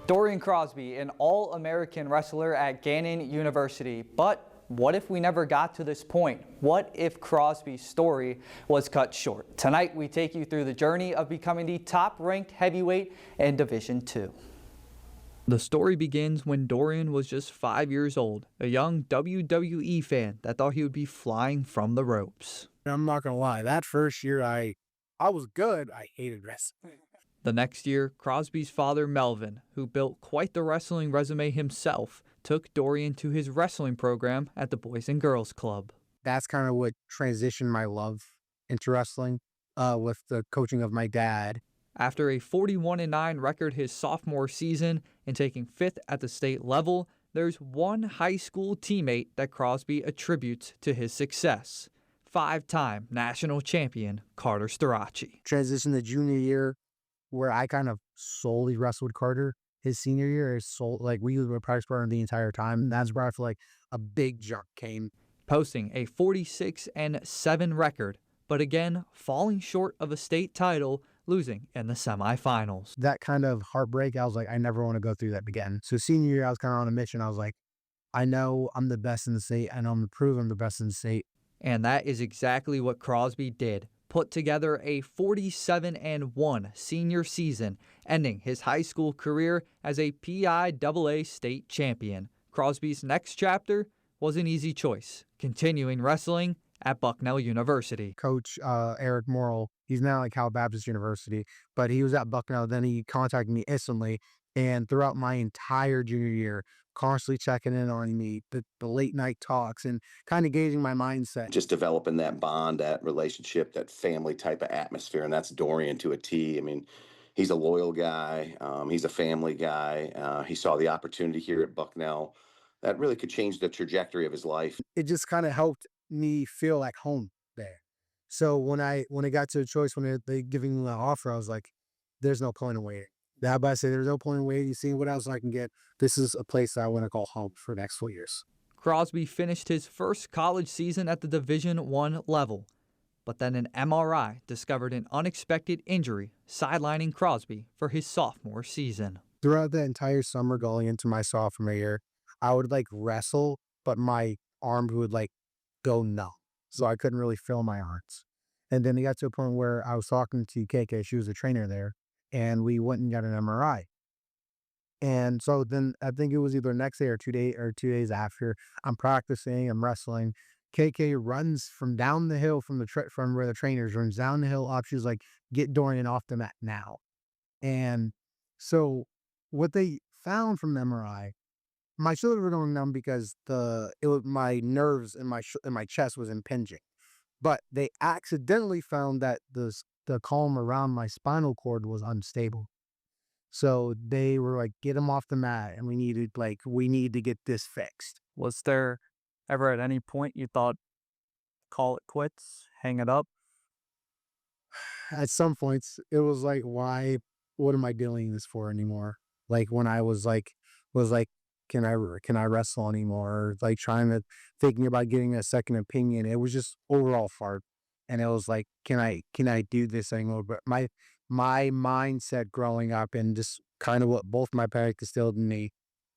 Dorian Crosby, an All-American wrestler at Gannon University. But what if we never got to this point? What if Crosby's story was cut short? Tonight, we take you through the journey of becoming the top-ranked heavyweight in Division II. The story begins when Dorian was just 5 years old, a young WWE fan that thought he would be flying from the ropes. I'm not going to lie, that first year I was good. I hated wrestling. The next year, Crosby's father, Melvin, who built quite the wrestling resume himself, took Dorian to his wrestling program at the Boys and Girls Club. That's kind of what transitioned my love into wrestling with the coaching of my dad. After a 41-9 record his sophomore season and taking 5th at the state level, there's one high school teammate that Crosby attributes to his success. 5-time national champion Carter Starace. Transitioned the junior year where I kind of solely wrestled Carter. His senior year is we were practice partner the entire time. And that's where I feel like a big jump came. Posting a 46-7 record, but again falling short of a state title, losing in the semifinals. That kind of heartbreak, I was like, I never want to go through that again. So senior year, I was kind of on a mission. I was like, I know I'm the best in the state. I know I'm going to prove I'm the best in the state. And that is exactly what Crosby did. Put together a 47-1 senior season, ending his high school career as a PIAA state champion. Crosby's next chapter was an easy choice, continuing wrestling at Bucknell University. Coach Eric Morrill, he's now at Cal Baptist University, but he was at Bucknell. Then he contacted me instantly, and throughout my entire junior year, constantly checking in on me, the late night talks, and kind of gauging my mindset. Just developing that bond, that relationship, that family type of atmosphere, and that's Dorian to a T. I mean, he's a loyal guy. He's a family guy. He saw the opportunity here at Bucknell that really could change the trajectory of his life. It just kind of helped me feel like home there. So when it got to a choice, when they giving me the offer, I was like, there's no point in waiting. That I say there's no point in waiting. You see what else I can get. This is a place that I want to call home for the next 4 years. Crosby finished his first college season at the Division I level, but then an MRI discovered an unexpected injury, sidelining Crosby for his sophomore season. Throughout the entire summer going into my sophomore year, I would wrestle, but my arm would go numb, so I couldn't really feel my arms. And then it got to a point where I was talking to KK, she was a trainer there, and we went and got an MRI. And so then I think it was either next day or 2 days after, I'm practicing, I'm wrestling. KK runs from down the hill from where the trainers runs down the hill up. She's like, "Get Dorian off the mat now." And so what they found from the MRI, my shoulders were going numb because my nerves in my chest was impinging. But they accidentally found that the column around my spinal cord was unstable. So they were like, "Get him off the mat, and we need to get this fixed." Was there ever at any point you thought, call it quits, hang it up? At some points, it was like, why? What am I doing this for anymore? When I was can I wrestle anymore? Thinking about getting a second opinion. It was just overall hard. And it was like, can I do this anymore? But my mindset growing up, and just kind of what both my parents instilled in me,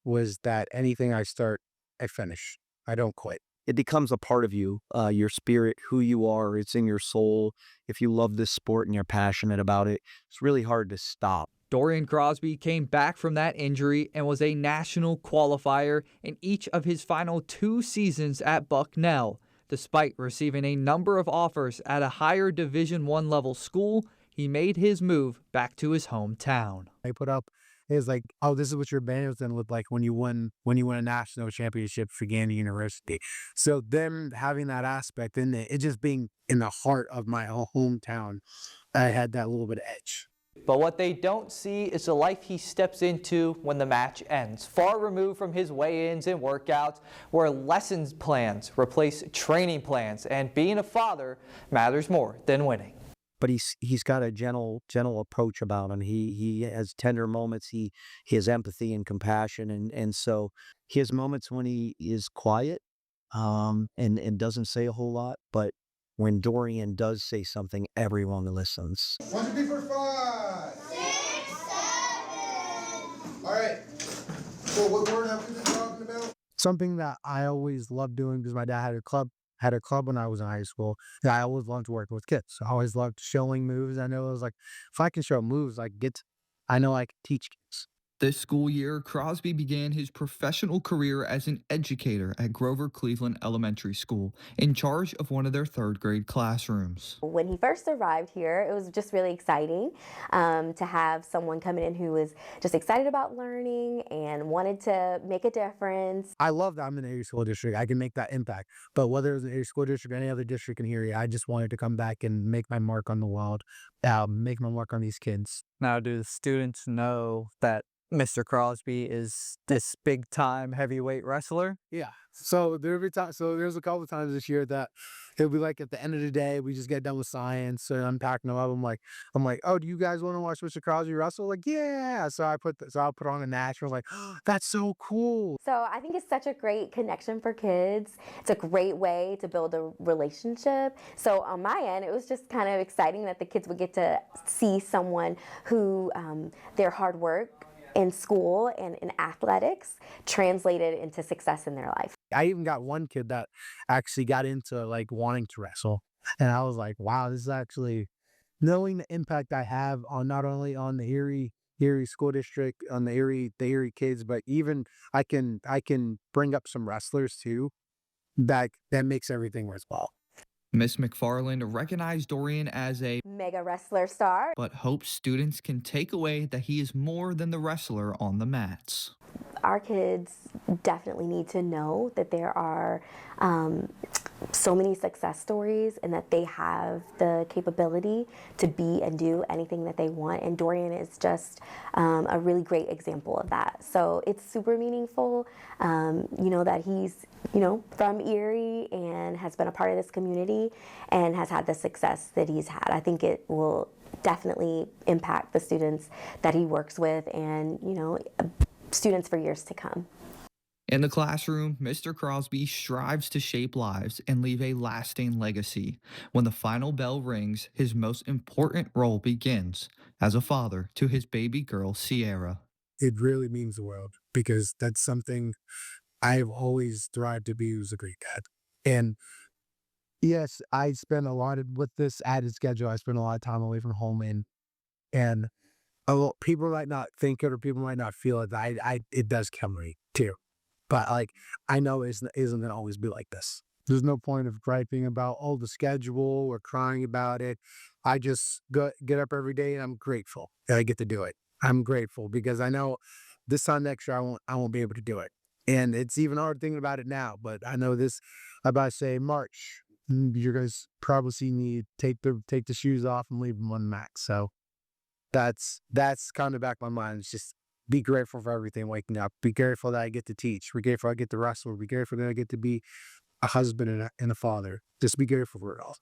was that anything I start, I finish. I don't quit. It becomes a part of you, your spirit, who you are. It's in your soul. If you love this sport and you're passionate about it, it's really hard to stop. Dorian Crosby came back from that injury and was a national qualifier in each of his final 2 seasons at Bucknell. Despite receiving a number of offers at a higher Division I level school, he made his move back to his hometown. I put up, it was like, "Oh, this is what your band was going to look like when you win a national championship for Gannon University." So them having that aspect in it just being in the heart of my hometown, I had that little bit of edge. But what they don't see is the life he steps into when the match ends, far removed from his weigh-ins and workouts, where lessons plans replace training plans, and being a father matters more than winning. But he's got a gentle approach about him. He has tender moments. He has empathy and compassion, and so he has moments when he is quiet, and doesn't say a whole lot. But when Dorian does say something, everyone listens. 1, 2, 3, 4, 5. 6, 7. All right. So what word have we been talking about? Something that I always loved doing because my dad had a club when I was in high school. And I always loved working with kids. I always loved showing moves. I know it was like if I can show moves, I know I can teach kids. This school year, Crosby began his professional career as an educator at Grover Cleveland Elementary School, in charge of one of their third grade classrooms. When he first arrived here, it was just really exciting to have someone coming in who was just excited about learning and wanted to make a difference. I love that I'm in an area school district. I can make that impact. But whether it's an area school district or any other district in here, I just wanted to come back and make my mark on the world, make my mark on these kids. Now, do the students know that Mr. Crosby is this big time heavyweight wrestler? Yeah. So there's a couple of times this year that it'll be like at the end of the day, we just get done with science and I'm packing them up. I'm like, oh, do you guys want to watch Mr. Crosby wrestle? Like, yeah. So I'll put on a national, like, oh, that's so cool. So I think it's such a great connection for kids. It's a great way to build a relationship. So on my end, it was just kind of exciting that the kids would get to see someone who their hard work in school and in athletics translated into success in their life. I even got one kid that actually got into like wanting to wrestle. And I was like, wow, this is actually knowing the impact I have on not only on the Erie school district, on the Erie kids, but even I can bring up some wrestlers too. That makes everything worthwhile. Miss McFarland recognized Dorian as a Mega wrestler star. but hopes students can take away that he is more than the wrestler on the mats. Our kids definitely need to know that there are so many success stories and that they have the capability to be and do anything that they want. And Dorian is just a really great example of that. So it's super meaningful, that he's, from Erie and has been a part of this community and has had the success that he's had. I think it will definitely impact the students that he works with and, students for years to come. In the classroom, Mr. Crosby strives to shape lives and leave a lasting legacy. When the final bell rings, his most important role begins as a father to his baby girl, Sierra. It really means the world because that's something I've always thrived to be, who's a great dad. And yes, I spend a lot with this added schedule. I spend a lot of time away from home and people might not think it or people might not feel it. It does kill me too. But I know it isn't going to always be like this. There's no point of griping about, the schedule or crying about it. I just get up every day and I'm grateful that I get to do it. I'm grateful because I know this time next year I won't be able to do it. And it's even hard thinking about it now, but I know this, I'm about to say March, you guys probably see me take the shoes off and leave them on the max. So that's kind of back in my mind. It's just be grateful for everything waking up. Be grateful that I get to teach. Be grateful I get to wrestle. Be grateful that I get to be a husband and a father. Just be grateful for it all.